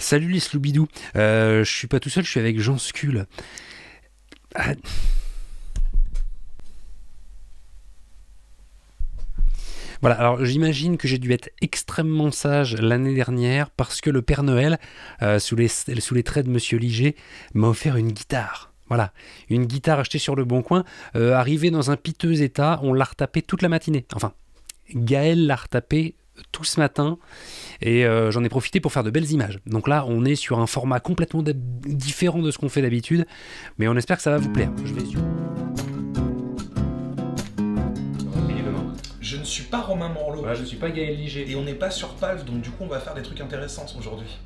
Salut les Sloubidou, je suis pas tout seul, je suis avec Jean Scul. Ah. Voilà, alors j'imagine que j'ai dû être extrêmement sage l'année dernière parce que le Père Noël, sous les traits de Monsieur Liger, m'a offert une guitare. Voilà, une guitare achetée sur le Bon Coin, arrivée dans un piteux état, on l'a retapée toute la matinée. Enfin, Gaël l'a retapée tout ce matin et j'en ai profité pour faire de belles images. Donc là, on est sur un format complètement différent de ce qu'on fait d'habitude, mais on espère que ça va vous plaire. Je vais sur... Je ne suis pas Romain Morlot. Voilà, je ne suis pas Gaël Liger. Et on n'est pas sur Palf, donc du coup on va faire des trucs intéressants aujourd'hui.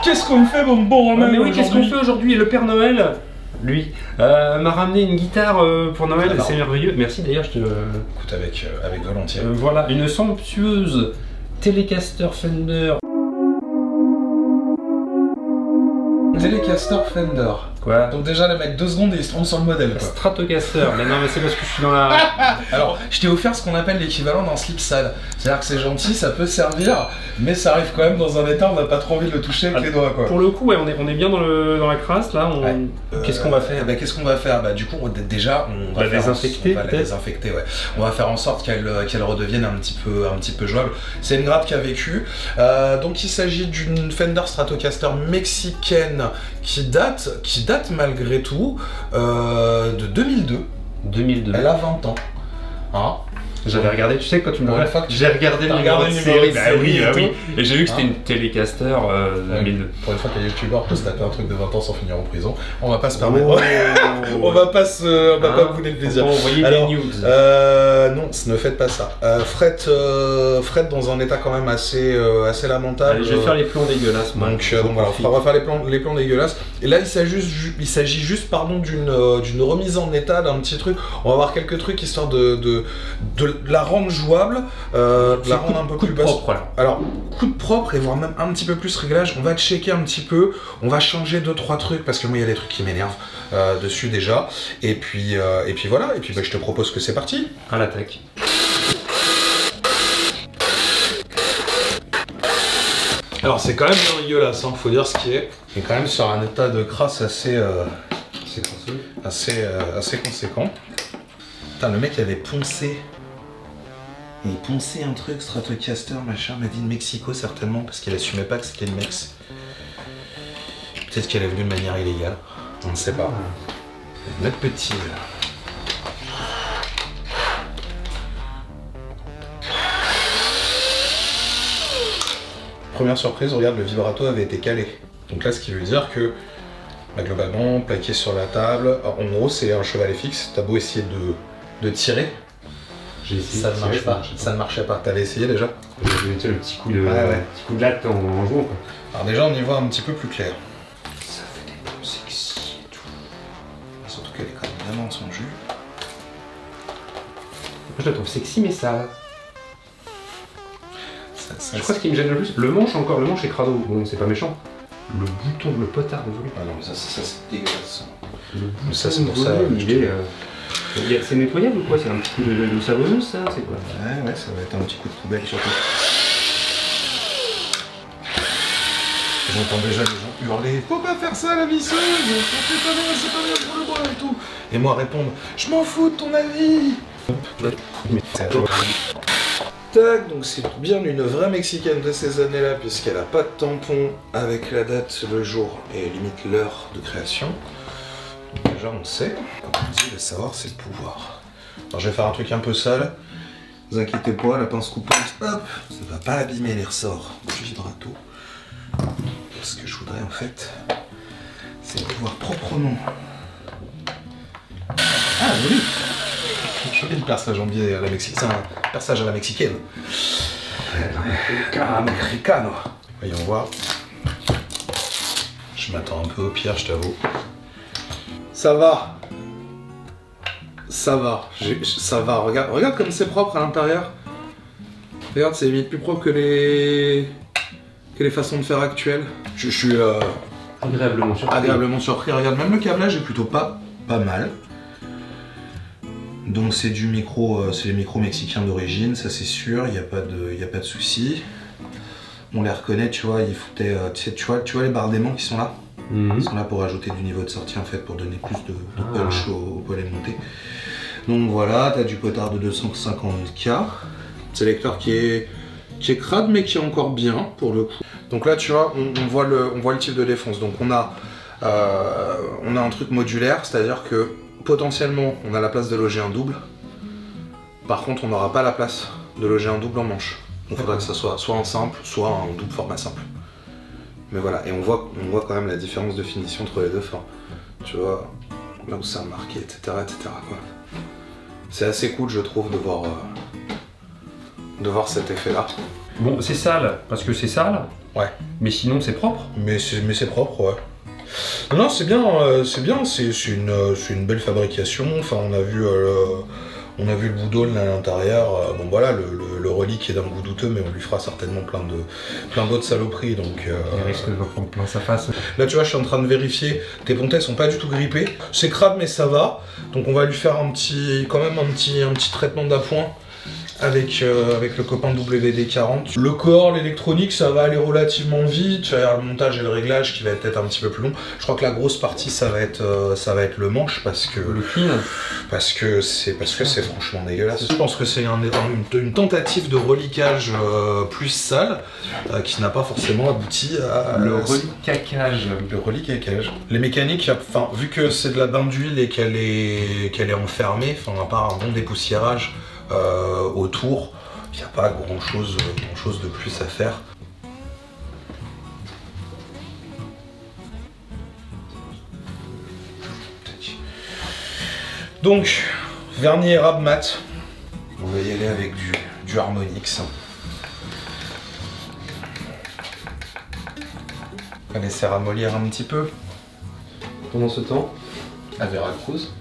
Qu'est-ce qu'on fait mon bon Romain? Mais oui, qu'est-ce qu'on fait aujourd'hui? Le Père Noël, lui, m'a ramené une guitare pour Noël, alors, c'est merveilleux. Merci d'ailleurs, je te... Écoute, avec volontiers. Voilà, une somptueuse Telecaster Fender. Telecaster Fender. Quoi? Donc déjà les mecs 2 secondes et ils se trompent sur le modèle quoi. Stratocaster, mais non mais c'est parce que je suis dans la... Alors je t'ai offert ce qu'on appelle l'équivalent d'un slip sale. C'est-à-dire que c'est gentil, ça peut servir, mais ça arrive quand même dans un état où on n'a pas trop envie de le toucher avec les doigts quoi. Pour le coup, ouais, on est bien dans la crasse là. Ouais. Qu'est-ce qu'on va faire? Qu'est-ce qu'on va faire? Bah du coup déjà on va désinfecter. On va la désinfecter, ouais. On va faire en sorte qu'elle redevienne un petit peu jouable. C'est une grappe qui a vécu. Donc il s'agit d'une Fender Stratocaster mexicaine qui date malgré tout de 2002. 2002. Elle a 20 ans. Hein? J'avais regardé, tu sais, quand tu me Ouais, j'ai regardé le numéro de série, bah oui, et j'ai vu que c'était Hein? une Telecaster 2002. Pour une fois qu'un youtubeur peut se taper un truc de 20 ans sans finir en prison, on va pas se permettre. On va pas bouler le plaisir. Envoyer des news. Non, ne faites pas ça. Fred dans un état quand même assez lamentable. Allez, je vais faire les plombs dégueulasses. Moi. Donc voilà, on va faire les plans dégueulasses. Et là, il s'agit juste pardon, d'une remise en état d'un petit truc. On va voir quelques trucs histoire de la rendre jouable, de la rendre un peu plus basse. Alors, coup de propre et voire même un petit peu plus réglage. On va checker un petit peu. On va changer 2-3 trucs parce que moi, il y a des trucs qui m'énervent dessus déjà. Et puis voilà. Et puis bah, je te propose que c'est parti. À l'attaque. Alors c'est quand même bien dégueulasse, hein, faut dire ce qui est. Il est quand même sur un état de crasse assez conséquent. Putain, le mec il avait poncé. Il ponçait un truc, Stratocaster, machin, made in Mexico certainement, parce qu'il assumait pas que c'était une Mex. Peut-être qu'elle est venue de manière illégale, on ne sait pas. Notre petit... Première surprise, regarde, le vibrato avait été calé. Donc là, ce qui veut dire que, bah, globalement, plaqué sur la table, alors, en gros, c'est un chevalet fixe. T'as beau essayer de tirer, j'ai essayé ça ne marche pas. Ça ne marchait pas. T'avais essayé déjà? J'ai mis le petit coup de, petit coup de latte en jouant. Quoi. Alors déjà, on y voit un petit peu plus clair. Ça fait des plans sexy et tout. Surtout qu'elle est quand même vraiment dans son jus. Moi, je la trouve sexy, mais ça... Ça je crois que ce qui me gêne le plus, le manche est crado, bon c'est pas méchant. Le bouton, le potard de volume. Ah non mais ça c'est dégueulasse. Le bouton ça c'est pour ça. C'est nettoyable ou quoi? C'est un petit coup de savonneuse ça? C'est quoi? Ouais, ça va être un petit coup de poubelle surtout. J'entends déjà les gens hurler « Faut pas faire ça la visseuse! C'est pas bien pour le bras et tout !» Et moi répondre « Je m'en fous de ton avis !» Tac, donc c'est bien une vraie mexicaine de ces années-là, puisqu'elle a pas de tampon avec la date, le jour et limite l'heure de création. Donc déjà on sait, comme on dit, le savoir c'est le pouvoir. Alors je vais faire un truc un peu sale, ne vous inquiétez pas, la pince coupante, hop, ça va pas abîmer les ressorts du vibrato. Ce que je voudrais en fait, c'est pouvoir proprement... Ah oui! Je fais le perçage en biais à la mexicaine. C'est un perçage à la mexicaine. Americano. Voyons voir. Je m'attends un peu au pire, je t'avoue. Ça va. Ça va. Ça va. Regarde comme c'est propre à l'intérieur. Regarde, c'est limite plus propre que les façons de faire actuelles. Je suis agréablement surpris. Agréablement surpris. Regarde, même le câblage est plutôt pas mal. Donc c'est du micro, c'est les micros mexicains d'origine, ça c'est sûr, il n'y a pas de souci. on les reconnaît, tu vois, ils foutaient, tu vois les barres d'aimant qui sont là. Ils sont là pour ajouter du niveau de sortie en fait, pour donner plus de punch au poêle monté. Donc voilà, t'as du potard de 250K. Sélecteur qui est crade mais qui est encore bien pour le coup. Donc là tu vois, on voit le type de défonce. Donc on a un truc modulaire, c'est-à-dire que potentiellement on a la place de loger un double. Par contre on n'aura pas la place de loger un double en manche. Donc il faudra que ça soit un simple, soit un double format simple. Mais voilà, et on voit quand même la différence de finition entre les deux. Enfin, tu vois, là où c'est marqué, etc. etc. C'est assez cool, je trouve, de voir cet effet-là. Bon, c'est sale, parce que c'est sale. Ouais. Mais sinon, c'est propre. Mais c'est propre, ouais. Non, c'est bien, c'est une belle fabrication. Enfin, on a vu le bout d'aulne à l'intérieur. Bon voilà, le relique est d'un goût douteux, mais on lui fera certainement plein d'autres saloperies. Donc, il risque de prendre plein sa face. Là, tu vois, je suis en train de vérifier. Tes pontets sont pas du tout grippés. C'est crade, mais ça va. Donc, on va lui faire quand même un petit traitement d'appoint avec le copain WD-40. Le corps, l'électronique, ça va aller relativement vite. Tu vas avoir le montage et le réglage qui va être peut-être un petit peu plus long. Je crois que la grosse partie, ça va être le manche parce que c'est franchement dégueulasse. Je pense que c'est une tentative de reliquage plus sale qui n'a pas forcément abouti à le reliquaquage. Le reliquaquage. Les mécaniques, enfin, vu que c'est de la bain d'huile et qu'elle est enfermée, enfin, à part un bon dépoussiérage autour, il n'y a pas grand chose de plus à faire. Donc, vernis érable mat. On va y aller avec du Harmonix. On va laisser ramollir un petit peu. Pendant ce temps, à Veracruz.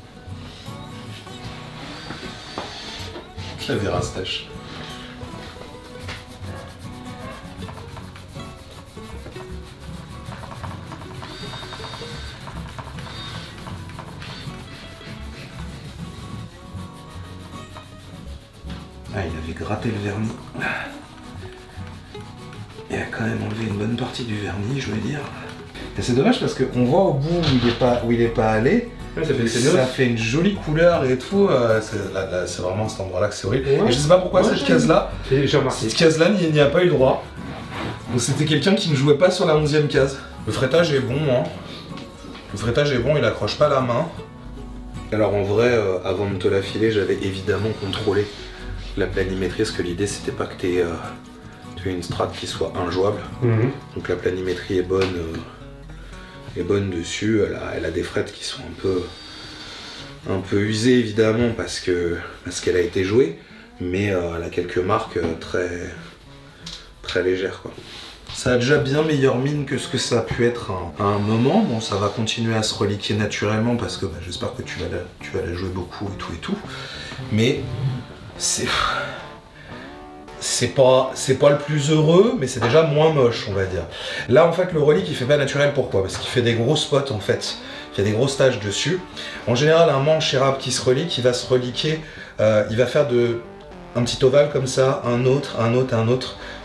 La Verastache. Ah, il avait gratté le vernis. Il a quand même enlevé une bonne partie du vernis, je veux dire. Et c'est dommage parce qu'on voit au bout où il est pas allé. Ouais, ça fait une jolie couleur et tout. C'est vraiment cet endroit-là que c'est horrible. Ouais. Et je sais pas pourquoi cette case-là. Cette case-là, il n'y a pas eu droit. Donc c'était quelqu'un qui ne jouait pas sur la 11e case. Le frettage est bon, hein. Le frettage est bon, il accroche pas la main. Alors en vrai, avant de te la filer, j'avais évidemment contrôlé la planimétrie, parce que l'idée c'était pas que tu aies une strat qui soit injouable. Donc la planimétrie est bonne. Bonne dessus, elle a des frettes qui sont un peu usées évidemment parce qu'elle a été jouée, mais elle a quelques marques très légères quoi. Ça a déjà bien meilleure mine que ce que ça a pu être à un moment. Bon, ça va continuer à se reliquer naturellement parce que j'espère que tu vas la jouer beaucoup et tout, mais c'est pas le plus heureux, mais c'est déjà moins moche, on va dire. Là, en fait, le relique, il fait pas naturel. Pourquoi? Parce qu'il fait des gros spots, en fait. Il y a des grosses taches dessus. En général, un manche érable qui se relique, il va se reliquer, il va faire un petit ovale comme ça, un autre.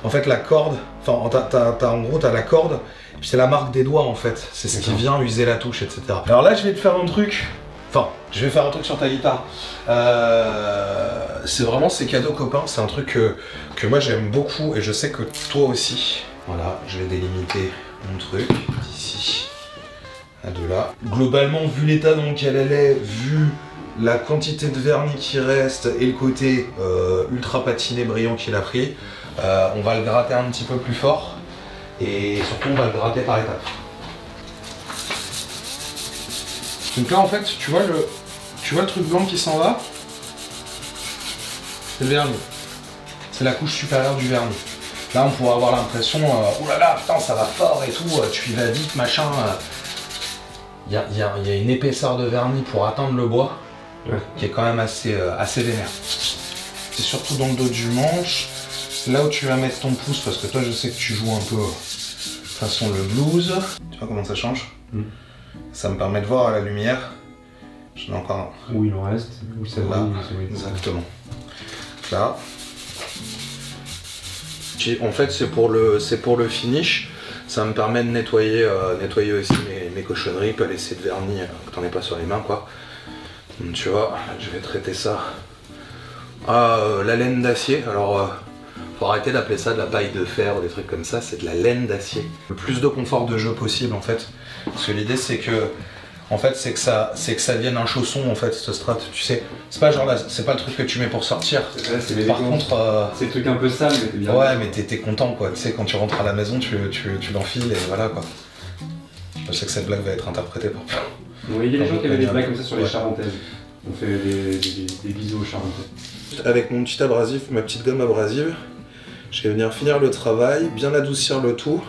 En fait, la corde, enfin, en gros, t'as la corde, et puis c'est la marque des doigts, en fait. C'est ce qui vient user la touche, etc. Alors là, je vais te faire un truc. Enfin, je vais faire un truc sur ta guitare. C'est vraiment ces cadeaux copains, c'est un truc que moi j'aime beaucoup et je sais que toi aussi. Voilà, je vais délimiter mon truc d'ici à de là. Globalement, vu l'état dans lequel elle est, vu la quantité de vernis qui reste et le côté ultra patiné brillant qu'il a pris, on va le gratter un petit peu plus fort et surtout on va le gratter par étapes. Donc là en fait, tu vois le truc blanc qui s'en va, c'est le vernis. C'est la couche supérieure du vernis. Là on pourrait avoir l'impression, oh là là, putain ça va fort et tout, tu y vas vite, machin. Il y a une épaisseur de vernis pour atteindre le bois, qui est quand même assez vénère. C'est surtout dans le dos du manche, là où tu vas mettre ton pouce, parce que toi je sais que tu joues un peu façon le blues. Tu vois comment ça change? Ça me permet de voir à la lumière. J'en ai encore un. Où il en reste, où ça là, va. exactement. Là. En fait, c'est pour le finish. Ça me permet de nettoyer aussi mes cochonneries, pas laisser de vernis que t'en aies pas sur les mains, quoi. Donc, tu vois, je vais traiter ça. La laine d'acier. Alors, faut arrêter d'appeler ça de la paille de fer ou des trucs comme ça. C'est de la laine d'acier. Le plus de confort de jeu possible, en fait. Parce que l'idée, c'est que c'est que ça devienne un chausson, en fait, ce strat. Tu sais, c'est pas genre là, c'est pas le truc que tu mets pour sortir. Par contre, c'est le truc un peu sale, mais t'es bien. Ouais, mais t'es content, quoi. Tu sais, quand tu rentres à la maison, tu l'enfiles et voilà, quoi. Je sais que cette blague va être interprétée par. Oui, il y a des gens qui avaient des blagues comme ça sur les Charentaises. On fait des bisous aux Charentais. Avec mon petit abrasif, ma petite gomme abrasive, je vais venir finir le travail, bien adoucir le tout.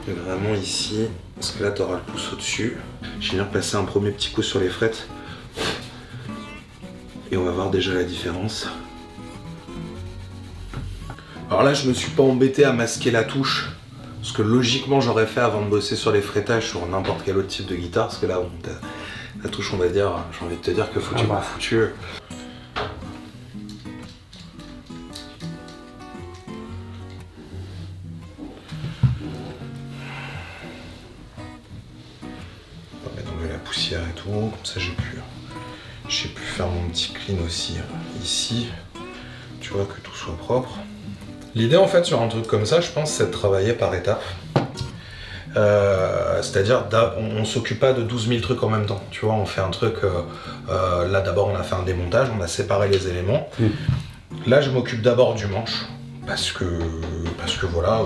Et vraiment ici, parce que là tu auras le pouce au-dessus. Je vais venir passer un premier petit coup sur les frettes. Et on va voir déjà la différence. Alors là, je me suis pas embêté à masquer la touche. Ce que logiquement j'aurais fait avant de bosser sur les frettages sur n'importe quel autre type de guitare. Parce que là, bon, la touche, on va dire, j'ai envie de te dire que foutu pour foutu. On va mettre d'enlever la poussière et tout. Comme ça, j'ai pu faire mon petit clean aussi ici. Tu vois, que tout soit propre. L'idée en fait sur un truc comme ça, je pense, c'est de travailler par étapes. C'est-à-dire, on s'occupe pas de 12 000 trucs en même temps. Tu vois, on fait un truc, là d'abord on a fait un démontage, on a séparé les éléments. Là je m'occupe d'abord du manche, parce que voilà,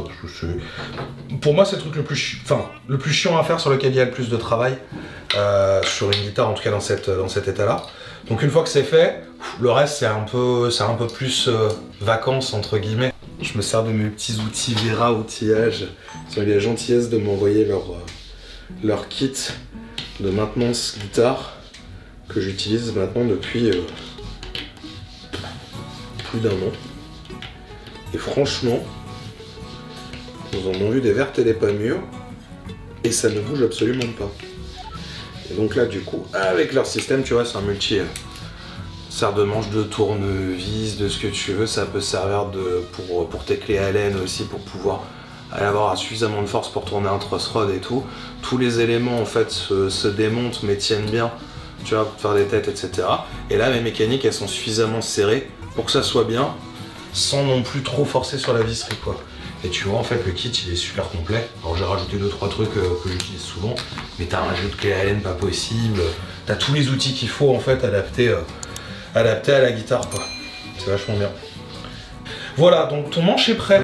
pour moi c'est le truc le plus chiant à faire, sur lequel il y a le plus de travail, sur une guitare, en tout cas dans cet état-là. Donc une fois que c'est fait, le reste c'est un peu plus vacances entre guillemets. Je me sers de mes petits outils Vera Outillage. Ils ont eu la gentillesse de m'envoyer leur kit de maintenance guitare que j'utilise maintenant depuis plus d'un an. Et franchement, nous en avons vu des vertes et des pas mûres et ça ne bouge absolument pas. Et donc là du coup, avec leur système, tu vois, c'est un multi serre de manche, de tournevis, de ce que tu veux. Ça peut servir pour tes clés Allen aussi, pour pouvoir avoir suffisamment de force pour tourner un truss rod et tout. Tous les éléments en fait se démontent mais tiennent bien, tu vois, pour faire des têtes, etc. Et là mes mécaniques elles sont suffisamment serrées pour que ça soit bien, sans non plus trop forcer sur la visserie, quoi. Et tu vois en fait le kit il est super complet. Alors j'ai rajouté 2-3 trucs que j'utilise souvent, mais t'as un jeu de clés Allen pas possible, t'as tous les outils qu'il faut en fait adaptés à la guitare, quoi. C'est vachement bien. Voilà, donc ton manche est prêt.